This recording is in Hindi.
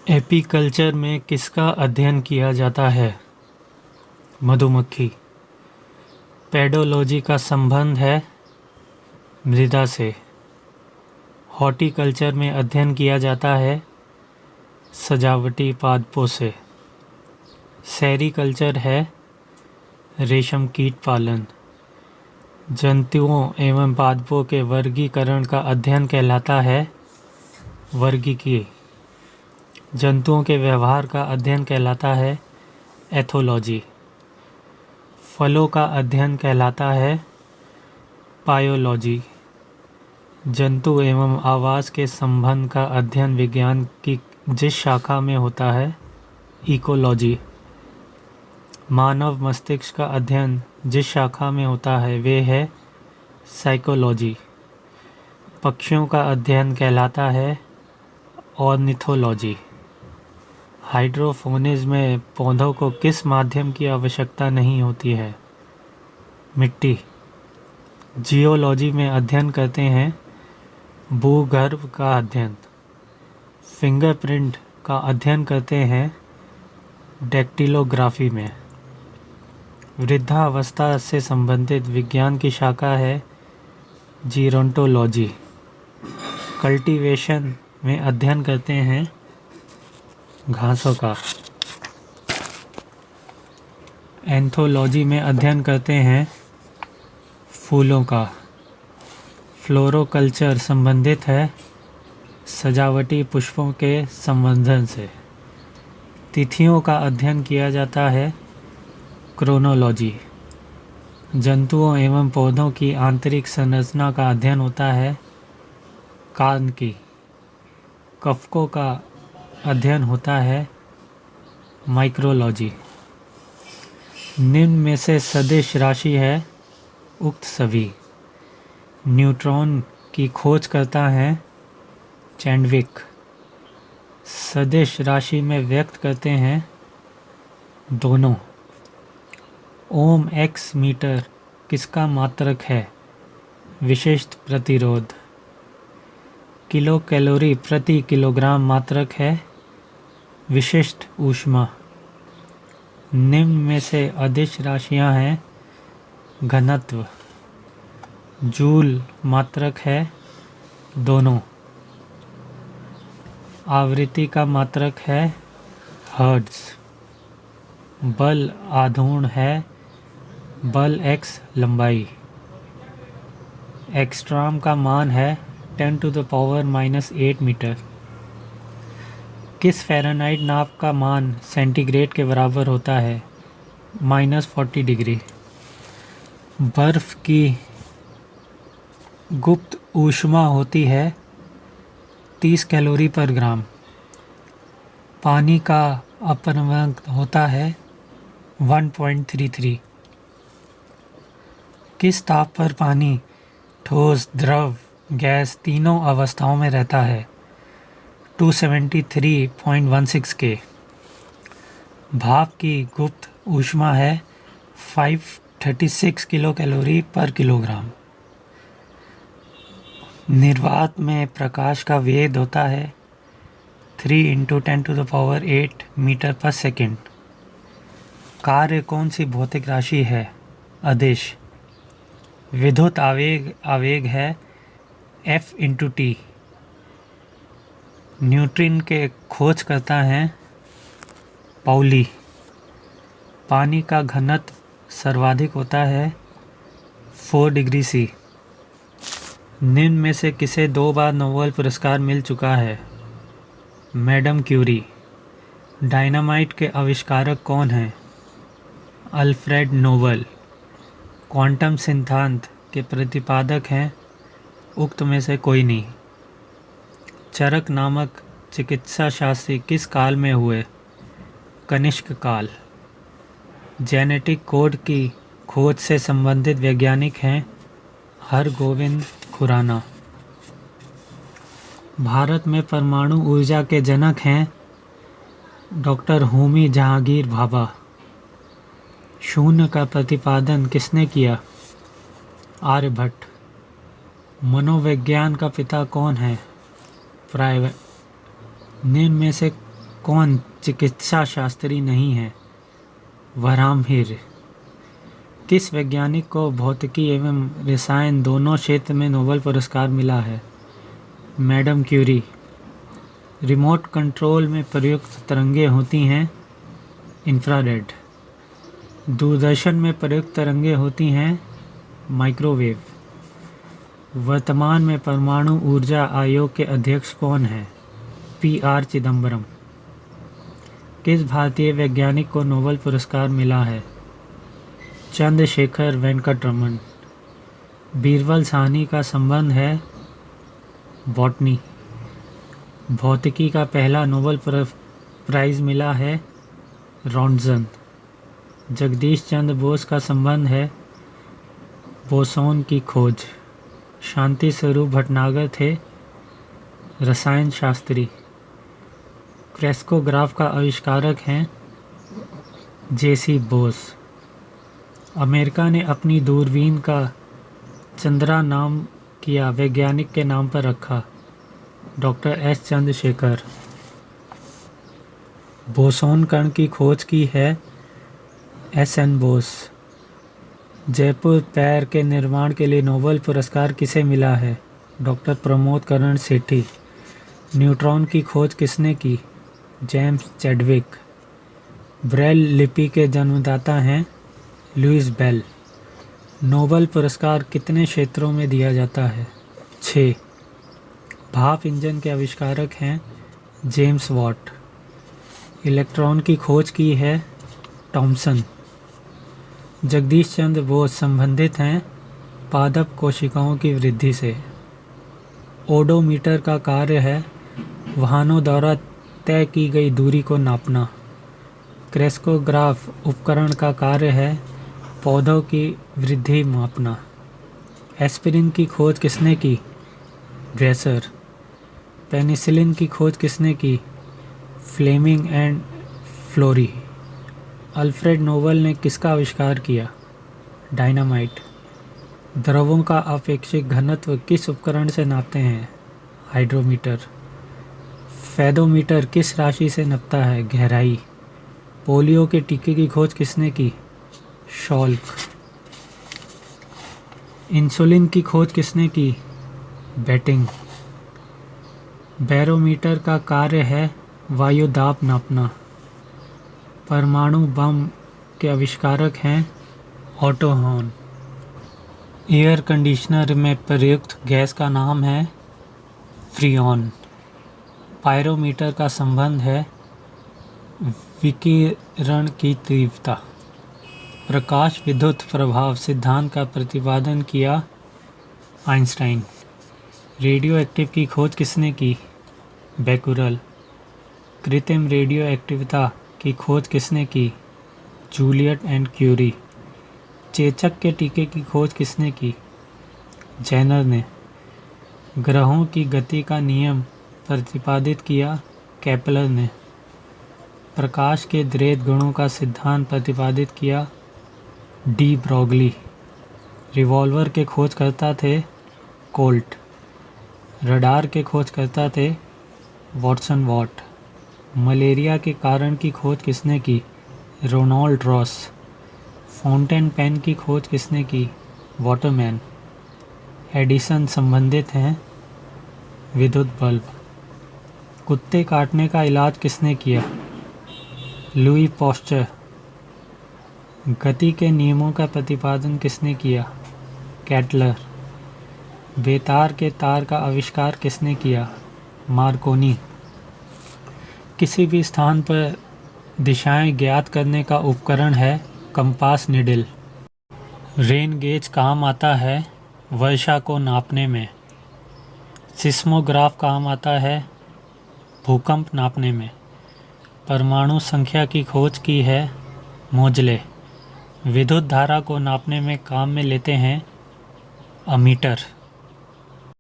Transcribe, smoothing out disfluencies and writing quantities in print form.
एपीकल्चर में किसका अध्ययन किया जाता है? मधुमक्खी। पेडोलॉजी का संबंध है मृदा से। हॉर्टिकल्चर में अध्ययन किया जाता है सजावटी पादपों से। सेरीकल्चर है रेशम कीट पालन। जंतुओं एवं पादपों के वर्गीकरण का अध्ययन कहलाता है वर्गीकी। जंतुओं के व्यवहार का अध्ययन कहलाता है एथोलॉजी। फलों का अध्ययन कहलाता है पायोलॉजी। जंतु एवं आवास के संबंध का अध्ययन विज्ञान की जिस शाखा में होता है इकोलॉजी। मानव मस्तिष्क का अध्ययन जिस शाखा में होता है वे है साइकोलॉजी। पक्षियों का अध्ययन कहलाता है ऑर्निथोलॉजी। हाइड्रोपोनिक्स में पौधों को किस माध्यम की आवश्यकता नहीं होती है? मिट्टी। जियोलॉजी में अध्ययन करते हैं भूगर्भ का अध्ययन। फिंगरप्रिंट का अध्ययन करते हैं डैक्टिलोग्राफी में। वृद्धावस्था से संबंधित विज्ञान की शाखा है जीरोंटोलॉजी। कल्टीवेशन में अध्ययन करते हैं घासों का। एंथोलॉजी में अध्ययन करते हैं फूलों का। फ्लोरोकल्चर संबंधित है सजावटी पुष्पों के संवर्धन से। तिथियों का अध्ययन किया जाता है क्रोनोलॉजी। जंतुओं एवं पौधों की आंतरिक संरचना का अध्ययन होता है कार्निकी। कवकों का अध्ययन होता है माइक्रोलॉजी। निम्न में से सदिश राशि है उक्त सभी। न्यूट्रॉन की खोज करता है चैडविक। सदिश राशि में व्यक्त करते हैं दोनों। ओम एक्स मीटर किसका मात्रक है? विशिष्ट प्रतिरोध। किलो कैलोरी प्रति किलोग्राम मात्रक है विशिष्ट ऊष्मा। निम्न में से अदिश राशियां हैं घनत्व। जूल मात्रक है दोनों। आवृत्ति का मात्रक है हर्ट्ज। बल आघूर्ण है बल x लंबाई। एक्स्ट्राम का मान है 10⁻⁻8 मीटर। किस फ़ारेनहाइट नाप का मान सेंटीग्रेड के बराबर होता है? -40 डिग्री। बर्फ़ की गुप्त ऊष्मा होती है 30 कैलोरी पर ग्राम। पानी का अपरदन होता है 1.33। किस ताप पर पानी ठोस, द्रव, गैस तीनों अवस्थाओं में रहता है? 273.16 के। भाप की गुप्त ऊष्मा है 536 किलो कैलोरी पर किलोग्राम। निर्वात में प्रकाश का वेग होता है 3 × 10⁸ मीटर पर सेकंड। कार्य कौन सी भौतिक राशि है? अदिश। विद्युत आवेग है F/T। न्यूट्रॉन के खोज करता है पाउली। पानी का घनत्व सर्वाधिक होता है 4 डिग्री C। निम्न में से किसे 2 बार नोबेल पुरस्कार मिल चुका है? Madam Curie. डायनामाइट के आविष्कारक कौन हैं? Alfred Nobel. क्वांटम सिद्धांत के प्रतिपादक हैं उक्त में से कोई नहीं। चरक नामक चिकित्सा शास्त्री किस काल में हुए? कनिष्क काल। जेनेटिक कोड की खोज से संबंधित वैज्ञानिक हैं हरगोविंद खुराना। भारत में परमाणु ऊर्जा के जनक हैं डॉक्टर होमी जहांगीर भाभा। शून्य का प्रतिपादन किसने किया? आर्यभट्ट। मनोविज्ञान का पिता कौन है? निम्न में से कौन चिकित्सा शास्त्री नहीं है? वराहमिहिर। किस वैज्ञानिक को भौतिकी एवं रसायन दोनों क्षेत्र में नोबेल पुरस्कार मिला है? Madam Curie. रिमोट कंट्रोल में प्रयुक्त तरंगें होती हैं इंफ्रारेड। दूरदर्शन में प्रयुक्त तरंगें होती हैं माइक्रोवेव। वर्तमान में परमाणु ऊर्जा आयोग के अध्यक्ष कौन हैं? PR चिदम्बरम। किस भारतीय वैज्ञानिक को नोबेल पुरस्कार मिला है? चंद्रशेखर वेंकट रमन। बीरबल साहनी का संबंध है बॉटनी। भौतिकी का पहला नोबेल प्राइज़ मिला है रॉन्ट्जन। जगदीश चंद्र बोस का संबंध है बोसोन की खोज। शांति स्वरूप भटनागर थे रसायन शास्त्री। क्रेस्कोग्राफ का आविष्कारक हैं JC बोस। अमेरिका ने अपनी दूरबीन का चंद्रा नाम किया वैज्ञानिक के नाम पर रखा, डॉक्टर S चंद्रशेखर। बोसोन कण की खोज की है SN बोस। जयपुर पैर के निर्माण के लिए नोबेल पुरस्कार किसे मिला है? डॉक्टर प्रमोद करण सेठी। न्यूट्रॉन की खोज किसने की? James Chadwick. ब्रेल लिपि के जन्मदाता हैं लुईस बेल। नोबेल पुरस्कार कितने क्षेत्रों में दिया जाता है? 6। भाप इंजन के आविष्कारक हैं जेम्स वॉट। इलेक्ट्रॉन की खोज की है थॉमसन। जगदीश चंद्र बोस संबंधित हैं पादप कोशिकाओं की वृद्धि से। ओडोमीटर का कार्य है वाहनों द्वारा तय की गई दूरी को नापना। क्रेस्कोग्राफ उपकरण का कार्य है पौधों की वृद्धि मापना। एस्पिरिन की खोज किसने की? ब्रेसर। पेनिसिलिन की खोज किसने की? Fleming and Florey. Alfred Nobel ने किसका आविष्कार किया? डायनामाइट। द्रवों का अपेक्षित घनत्व किस उपकरण से नापते हैं? हाइड्रोमीटर। फेदोमीटर किस राशि से नापता है? गहराई। पोलियो के टीके की खोज किसने की? शॉल्क। इंसुलिन की खोज किसने की? बेटिंग। बैरोमीटर का कार्य है वायु दाब नापना। परमाणु बम के आविष्कारक हैं ऑटो हॉर्न। एयर कंडीशनर में प्रयुक्त गैस का नाम है फ्रियॉन। पायरोमीटर का संबंध है विकिरण की तीव्रता। प्रकाश विद्युत प्रभाव सिद्धांत का प्रतिपादन किया आइंस्टाइन। रेडियो एक्टिव की खोज किसने की? बेकुरल। कृत्रिम रेडियो एक्टिविता की खोज किसने की? Joliot and Curie. चेचक के टीके की खोज किसने की? जेनर ने। ग्रहों की गति का नियम प्रतिपादित किया केपलर ने। प्रकाश के द्वैत गुणों का सिद्धांत प्रतिपादित किया डी ब्रोगली। रिवॉल्वर के खोजकर्ता थे कोल्ट। रडार के खोजकर्ता थे वॉटसन वॉट। मलेरिया के कारण की खोज किसने की? Ronald Ross. फाउंटेन पेन की खोज किसने की? वाटरमैन। एडिसन संबंधित हैं विद्युत बल्ब। कुत्ते काटने का इलाज किसने किया? Louis Pasteur. गति के नियमों का प्रतिपादन किसने किया? केटलर। बेतार के तार का आविष्कार किसने किया? मार्कोनी। किसी भी स्थान पर दिशाएं ज्ञात करने का उपकरण है कंपास नीडल। रेन गेज काम आता है वर्षा को नापने में। सिस्मोग्राफ काम आता है भूकंप नापने में। परमाणु संख्या की खोज की है मोजले। विद्युत धारा को नापने में काम में लेते हैं अमीटर।